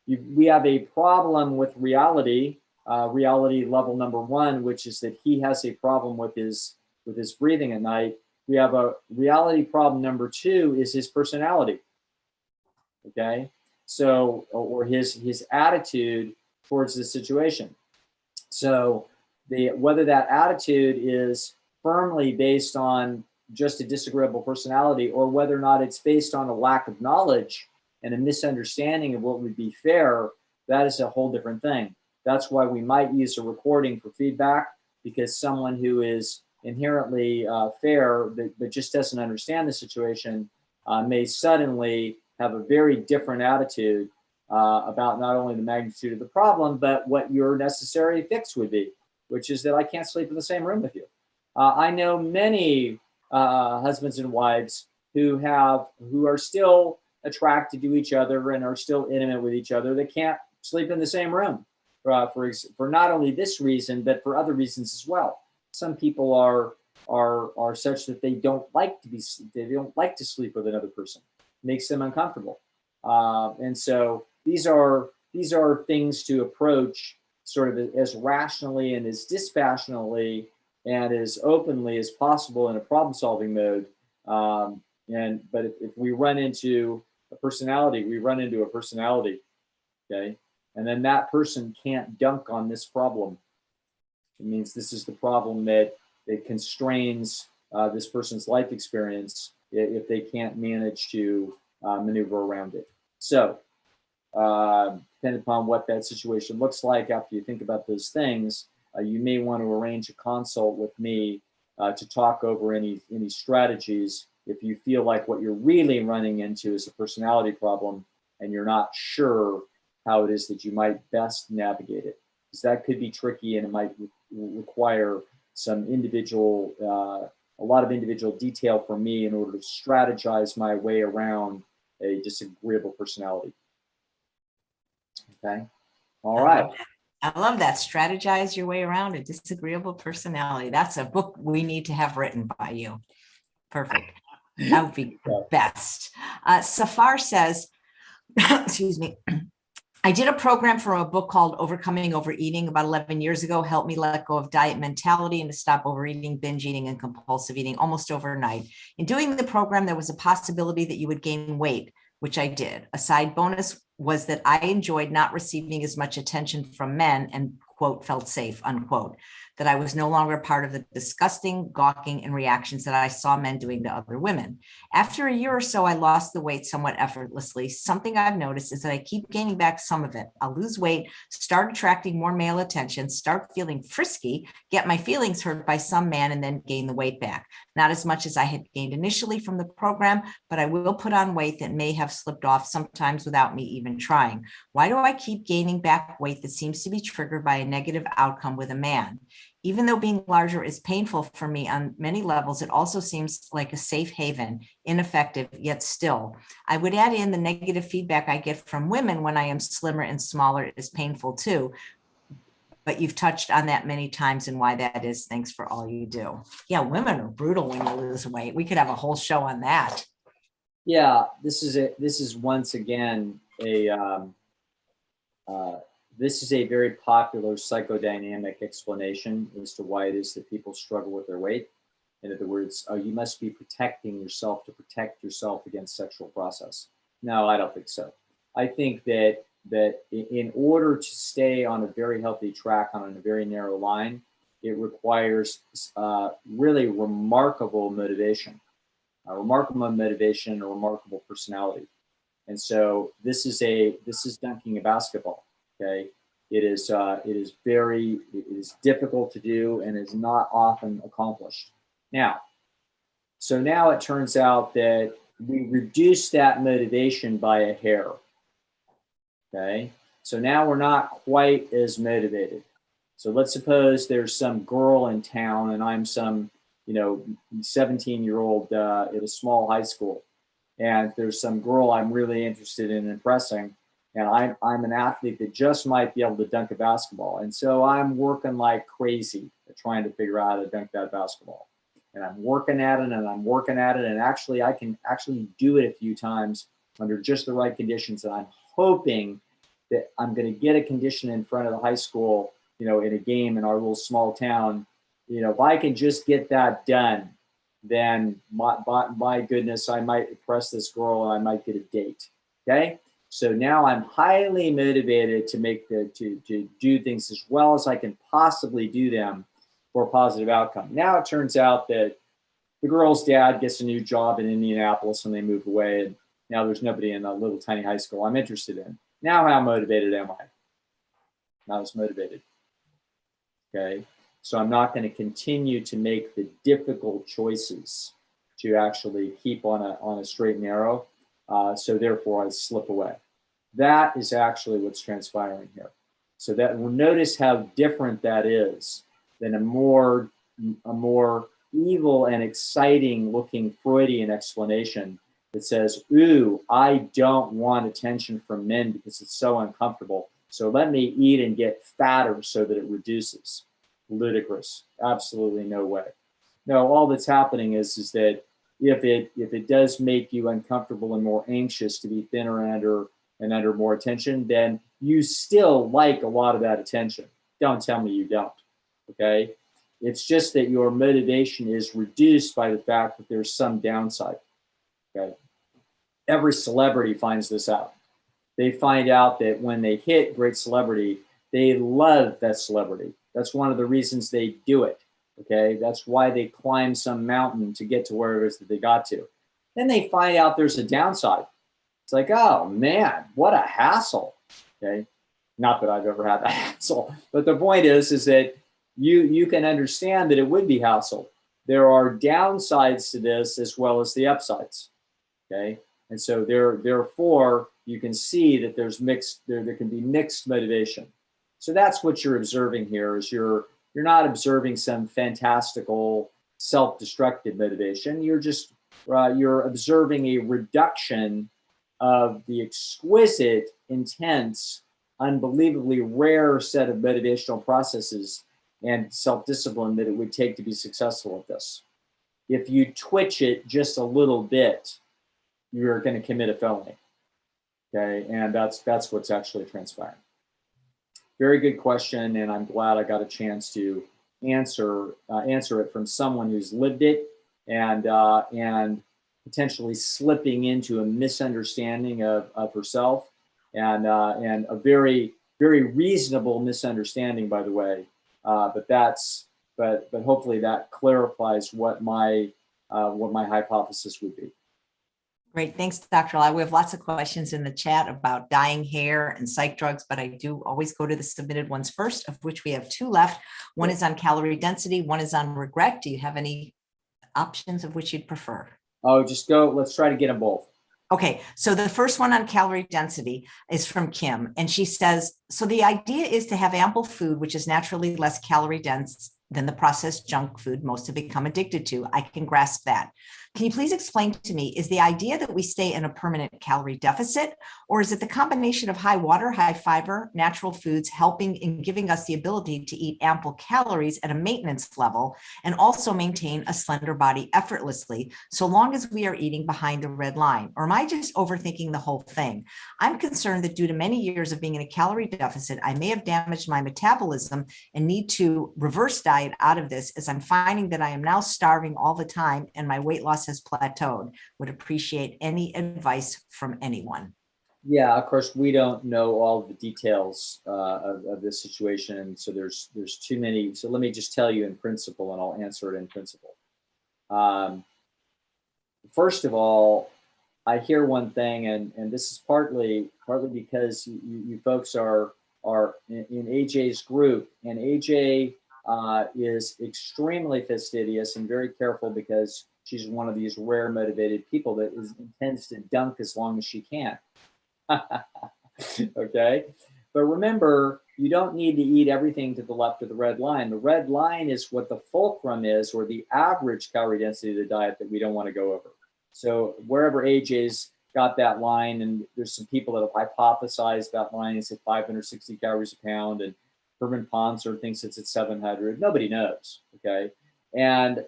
we have a problem with reality level number one, which is that he has a problem with his breathing at night. We have a reality problem number two is his personality. Okay, so or his attitude towards the situation. So whether that attitude is firmly based on just a disagreeable personality, or whether or not it's based on a lack of knowledge and a misunderstanding of what would be fair, that is a whole different thing. That's why we might use a recording for feedback, because someone who is inherently fair but just doesn't understand the situation may suddenly have a very different attitude about not only the magnitude of the problem, but what your necessary fix would be, which is that I can't sleep in the same room with you. I know many husbands and wives who are still attracted to each other and are still intimate with each other. They can't sleep in the same room for not only this reason, but for other reasons as well. Some people are such that they don't like to sleep with another person. It makes them uncomfortable. And so these are things to approach sort of as rationally and as dispassionately and as openly as possible in a problem-solving mode. But if we run into a personality, okay? And then that person can't dunk on this problem. It means this is the problem that constrains this person's life experience if they can't manage to maneuver around it. So, depending upon what that situation looks like after you think about those things, you may want to arrange a consult with me to talk over any strategies if you feel like what you're really running into is a personality problem and you're not sure how it is that you might best navigate it. Because that could be tricky and it might require some a lot of individual detail from me in order to strategize my way around a disagreeable personality. Okay. All right. I love that. Strategize your way around a disagreeable personality. That's a book we need to have written by you. Perfect. That would be best. Safar says, excuse me, I did a program for a book called Overcoming Overeating about 11 years ago, helped me let go of diet mentality and to stop overeating, binge eating, and compulsive eating almost overnight. In doing the program, there was a possibility that you would gain weight, which I did. A side bonus was that I enjoyed not receiving as much attention from men and, quote, felt safe, unquote, that I was no longer part of the disgusting, gawking, and reactions that I saw men doing to other women. After a year or so, I lost the weight somewhat effortlessly. Something I've noticed is that I keep gaining back some of it. I'll lose weight, start attracting more male attention, start feeling frisky, get my feelings hurt by some man, and then gain the weight back. Not as much as I had gained initially from the program, but I will put on weight that may have slipped off sometimes without me even trying. Why do I keep gaining back weight that seems to be triggered by a negative outcome with a man? Even though being larger is painful for me on many levels, it also seems like a safe haven, ineffective, yet still. I would add in the negative feedback I get from women when I am slimmer and smaller is painful too. But you've touched on that many times and why that is. Thanks for all you do. Yeah, women are brutal when you lose weight. We could have a whole show on that. Yeah, this is once again this is a very popular psychodynamic explanation as to why it is that people struggle with their weight. In other words, you must be protecting yourself to protect yourself against sexual process. No, I don't think so. I think that in order to stay on a very healthy track on a very narrow line, it requires really remarkable motivation, a remarkable personality. And so this is dunking a basketball. Okay, it is difficult to do and is not often accomplished. Now it turns out that we reduce that motivation by a hair. Okay, so now we're not quite as motivated. So let's suppose there's some girl in town and I'm some 17-year-old at a small high school, and there's some girl I'm really interested in impressing. And I'm an athlete that just might be able to dunk a basketball. And so I'm working like crazy at trying to figure out how to dunk that basketball. And I'm working at it and I'm working at it. And actually, I can actually do it a few times under just the right conditions. And I'm hoping that I'm going to get a condition in front of the high school, in a game in our little small town. If I can just get that done, then my goodness, I might impress this girl and I might get a date. Okay. So now I'm highly motivated to do things as well as I can possibly do them for a positive outcome. Now it turns out that the girl's dad gets a new job in Indianapolis and they move away, and now there's nobody in a little tiny high school I'm interested in. Now how motivated am I? Not as motivated. Okay, so I'm not going to continue to make the difficult choices to actually keep on a straight and narrow. So therefore I slip away. That is actually what's transpiring here. So that we'll notice how different that is than a more evil and exciting looking Freudian explanation that says, ooh, I don't want attention from men because it's so uncomfortable. So let me eat and get fatter so that it reduces. Ludicrous. Absolutely no way. No, all that's happening is that if it does make you uncomfortable and more anxious to be thinner and under more attention, then you still like a lot of that attention. Don't tell me you don't. Okay. It's just that your motivation is reduced by the fact that there's some downside. Okay. Every celebrity finds this out. They find out that when they hit great celebrity, they love that celebrity. That's one of the reasons they do it. Okay. That's why they climb some mountain to get to where it is that they got to. Then they find out there's a downside. It's like, oh man, what a hassle. Okay. Not that I've ever had that hassle, but the point is that you can understand that it would be hassle. There are downsides to this as well as the upsides. Okay. And so therefore you can see that there can be mixed motivation. So that's what you're observing here is you're not observing some fantastical self-destructive motivation. You're observing a reduction of the exquisite, intense, unbelievably rare set of motivational processes and self-discipline that it would take to be successful at this. If you twitch it just a little bit, you're going to commit a felony. Okay, and that's what's actually transpiring. Very good question, and I'm glad I got a chance to answer it from someone who's lived it and potentially slipping into a misunderstanding of herself, and a very, very reasonable misunderstanding, by the way. But hopefully that clarifies what my hypothesis would be. Great. Thanks, Dr. Lisle. We have lots of questions in the chat about dyeing hair and psych drugs, but I do always go to the submitted ones first, of which we have two left. One is on calorie density. One is on regret. Do you have any options of which you'd prefer? Oh, just go. Let's try to get them both. Okay, so the first one on calorie density is from Kim, and she says, so the idea is to have ample food, which is naturally less calorie dense than the processed junk food most have become addicted to. I can grasp that. Can you please explain to me, is the idea that we stay in a permanent calorie deficit, or is it the combination of high water, high fiber, natural foods helping in giving us the ability to eat ample calories at a maintenance level and also maintain a slender body effortlessly, so long as we are eating behind the red line? Or am I just overthinking the whole thing? I'm concerned that due to many years of being in a calorie deficit, I may have damaged my metabolism and need to reverse diet out of this, as I'm finding that I am now starving all the time and my weight loss has plateaued. Would appreciate any advice from anyone. Yeah, of course, we don't know all the details of this situation, so there's too many. So let me just tell you in principle, and I'll answer it in principle. First of all, I hear one thing, and this is partly because you folks are in AJ's group, and AJ is extremely fastidious and very careful because she's one of these rare motivated people that intends to dunk as long as she can. Okay. But remember, you don't need to eat everything to the left of the red line. The red line is what the fulcrum is, or the average calorie density of the diet that we don't want to go over. So wherever AJ's got that line, and there's some people that have hypothesized that line is at 560 calories a pound, and Herman Ponzer thinks it's at 700. Nobody knows. Okay. And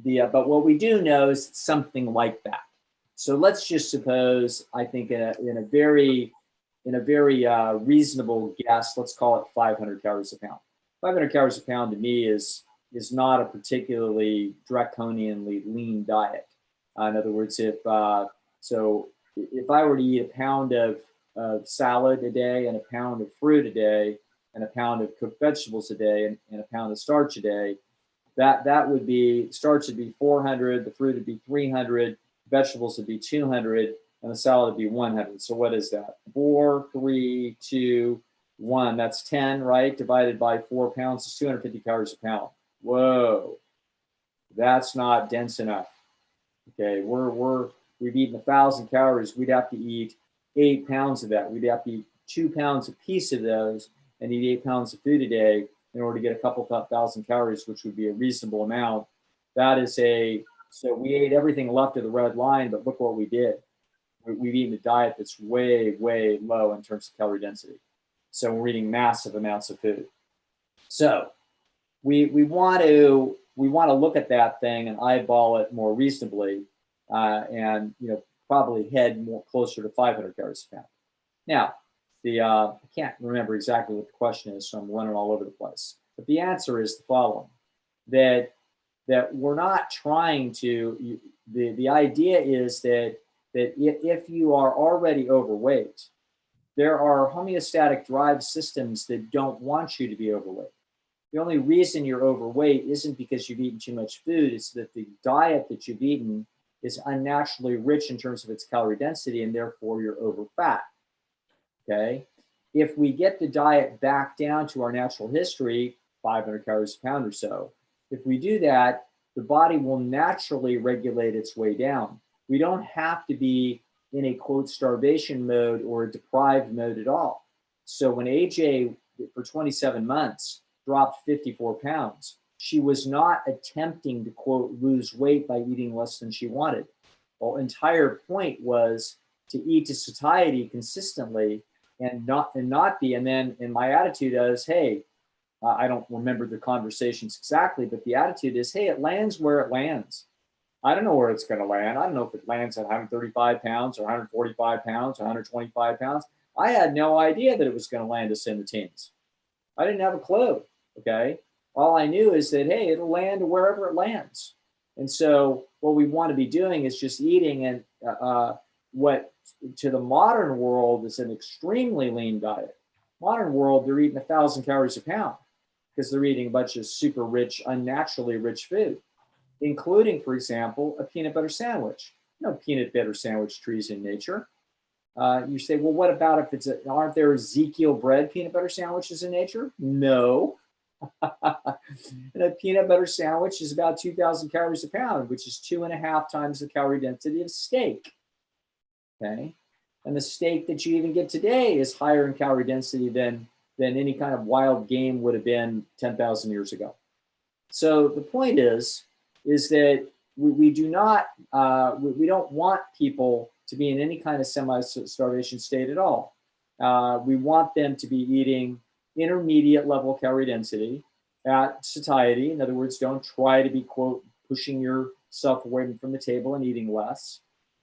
but what we do know is something like that. So let's just suppose, I think in a very reasonable guess, let's call it 500 calories a pound. 500 calories a pound to me is not a particularly draconianly lean diet. In other words, if I were to eat a pound of salad a day and a pound of fruit a day and a pound of cooked vegetables a day and a pound of starch a day, that would be, starch would be 400, the fruit would be 300, vegetables would be 200, and the salad would be 100. So what is that? 4, 3, 2, 1. That's 10, right? Divided by 4 pounds is 250 calories a pound. Whoa, that's not dense enough. Okay, we've eaten 1,000 calories. We'd have to eat 8 pounds of that. We'd have to eat 2 pounds a piece of those and eat 8 pounds of food a day in order to get a couple thousand calories, which would be a reasonable amount. So we ate everything left of the red line, but look what we did. We've eaten a diet that's way, way low in terms of calorie density. So we're eating massive amounts of food. So we want to look at that thing and eyeball it more reasonably. and probably head more closer to 500 calories a pound. Now, I can't remember exactly what the question is, so I'm running all over the place. But the answer is the following: that we're not trying to. The idea is that if you are already overweight, there are homeostatic drive systems that don't want you to be overweight. The only reason you're overweight isn't because you've eaten too much food. It's that the diet that you've eaten is unnaturally rich in terms of its calorie density, and therefore you're over fat. Okay. If we get the diet back down to our natural history, 500 calories a pound or so, if we do that, the body will naturally regulate its way down. We don't have to be in a quote starvation mode or a deprived mode at all. So when AJ for 27 months dropped 54 pounds, she was not attempting to quote lose weight by eating less than she wanted. The entire point was to eat to satiety consistently and not be. And then, my attitude is, hey, I don't remember the conversations exactly, but the attitude is, hey, it lands where it lands. I don't know where it's going to land. I don't know if it lands at 135 pounds or 145 pounds or 125 pounds. I had no idea that it was going to land us in the teens. I didn't have a clue. Okay. All I knew is that, hey, it'll land wherever it lands. And so what we want to be doing is just eating and what to the modern world is an extremely lean diet. Modern world, they're eating 1,000 calories a pound because they're eating a bunch of super rich, unnaturally rich food, including, for example, a peanut butter sandwich. No peanut butter sandwich trees in nature. You say, well, what about if aren't there Ezekiel bread peanut butter sandwiches in nature? No. And a peanut butter sandwich is about 2,000 calories a pound, which is 2.5 times the calorie density of steak. Okay. And the steak that you even get today is higher in calorie density than any kind of wild game would have been 10,000 years ago. So the point is that we do not, we don't want people to be in any kind of semi-starvation state at all. We want them to be eating intermediate level calorie density at satiety. In other words, don't try to be, quote, pushing yourself away from the table and eating less.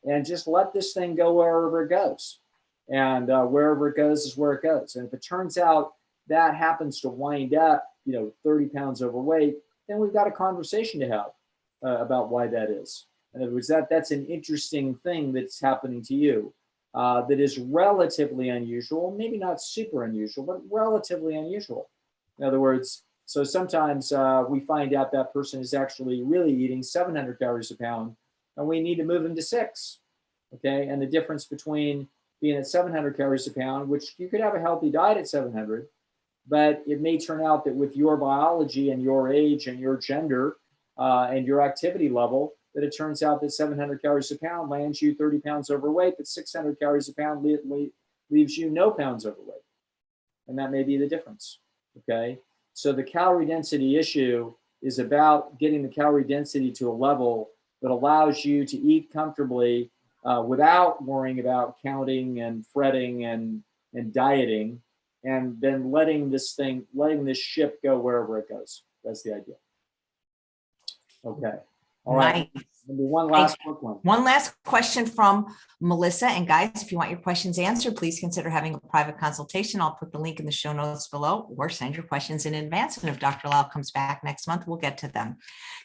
And just let this thing go wherever it goes. And wherever it goes is where it goes. And if it turns out that happens to wind up, 30 pounds overweight, then we've got a conversation to have about why that is. In other words, that's an interesting thing that's happening to you that is relatively unusual, maybe not super unusual, but relatively unusual. In other words, so sometimes we find out that person is actually really eating 700 calories a pound, and we need to move them to 6. Okay, and the difference between being at 700 calories a pound, which you could have a healthy diet at 700, but it may turn out that with your biology and your age and your gender and your activity level, that it turns out that 700 calories a pound lands you 30 pounds overweight, but 600 calories a pound leaves you no pounds overweight. And that may be the difference. Okay, so the calorie density issue is about getting the calorie density to a level that allows you to eat comfortably without worrying about counting and fretting and dieting, and then letting this ship go wherever it goes. That's the idea. Okay. All right. Nice. One last quick one. One last question from Melissa. And guys, if you want your questions answered, please consider having a private consultation. I'll put the link in the show notes below, or send your questions in advance. And if Dr. Lisle comes back next month, we'll get to them.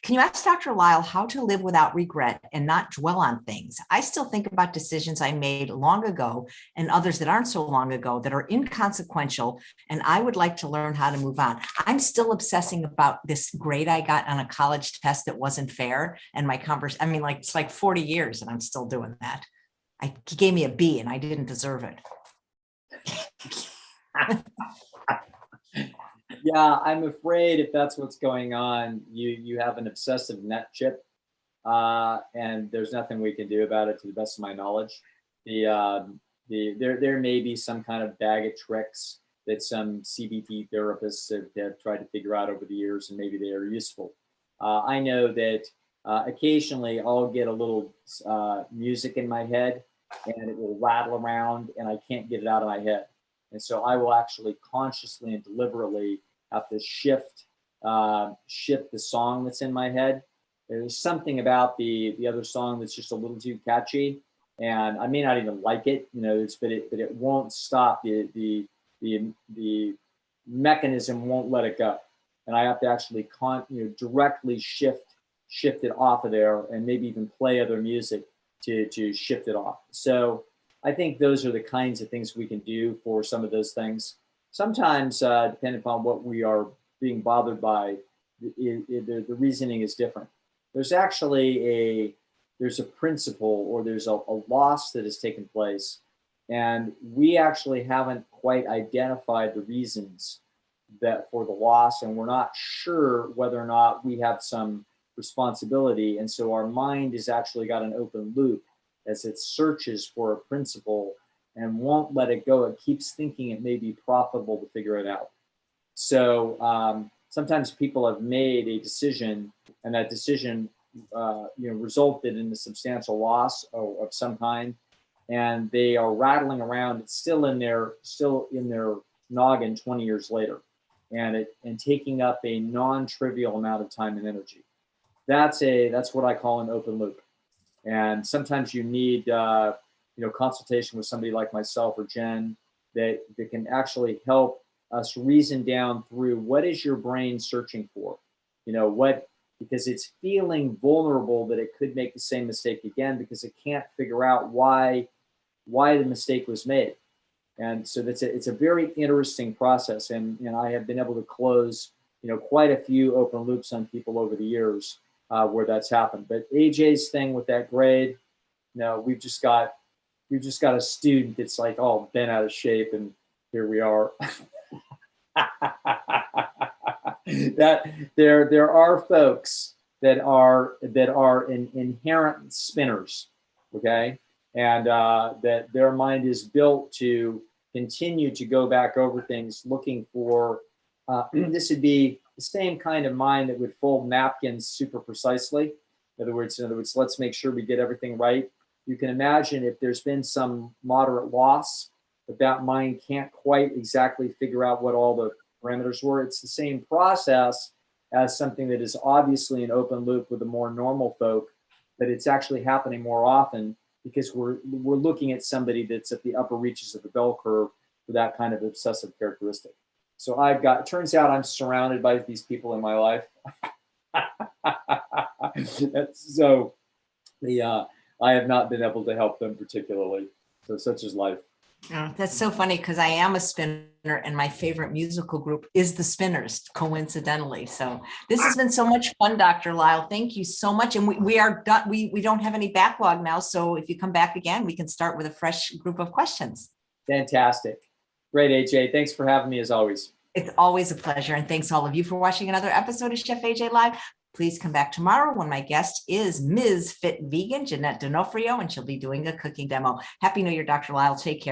Can you ask Dr. Lisle how to live without regret and not dwell on things? I still think about decisions I made long ago and others that aren't so long ago that are inconsequential, and I would like to learn how to move on. I'm still obsessing about this grade I got on a college test that wasn't fair, and my it's like 40 years and I'm still doing that. He gave me a B and I didn't deserve it. Yeah, I'm afraid if that's what's going on, you have an obsessive nut chip, and there's nothing we can do about it to the best of my knowledge. There may be some kind of bag of tricks that some CBT therapists have tried to figure out over the years, and maybe they are useful. I know that occasionally I'll get a little music in my head and it will rattle around and I can't get it out of my head. And so I will actually consciously and deliberately have to shift the song that's in my head. there's something about the other song that's just a little too catchy, and I may not even like it, but it won't stop. The mechanism won't let it go, and I have to actually directly shift it off of there, and maybe even play other music to shift it off. So I think those are the kinds of things we can do for some of those things. Sometimes, depending upon what we are being bothered by, the reasoning is different. There's actually there's a principle, or there's a loss that has taken place, and we actually haven't quite identified the reasons that for the loss, and we're not sure whether or not we have some responsibility. And so our mind has actually got an open loop as it searches for a principle and won't let it go. It keeps thinking it may be profitable to figure it out. So sometimes people have made a decision, and that decision resulted in a substantial loss of some kind, and they are rattling around. It's still in their noggin 20 years later, and taking up a non-trivial amount of time and energy. That's what I call an open loop. And sometimes you need consultation with somebody like myself or Jen that can actually help us reason down through what is your brain searching for, because it's feeling vulnerable that it could make the same mistake again, because it can't figure out why the mistake was made. And so it's a very interesting process, and I have been able to close quite a few open loops on people over the years where that's happened. But AJ's thing with that grade, we've just got a student that's like all bent out of shape, and here we are. That there are folks that are inherent spinners, okay, and that their mind is built to continue to go back over things, looking for this would be the same kind of mind that would fold napkins super precisely. In other words, let's make sure we get everything right. You can imagine if there's been some moderate loss, that mind can't quite exactly figure out what all the parameters were. It's the same process as something that is obviously an open loop with the more normal folk, but it's actually happening more often because we're looking at somebody that's at the upper reaches of the bell curve for that kind of obsessive characteristic. So it turns out I'm surrounded by these people in my life. So I have not been able to help them particularly. So such is life. Oh, that's so funny, because I am a spinner, and my favorite musical group is the Spinners, coincidentally. So this has been so much fun, Dr. Lisle. Thank you so much. And we are done. We don't have any backlog now. So if you come back again, we can start with a fresh group of questions. Fantastic. Great, AJ. Thanks for having me as always. It's always a pleasure. And thanks all of you for watching another episode of Chef AJ Live. Please come back tomorrow when my guest is Ms. Fit Vegan, Jeanette D'Onofrio, and she'll be doing a cooking demo. Happy New Year, Dr. Lisle. Take care.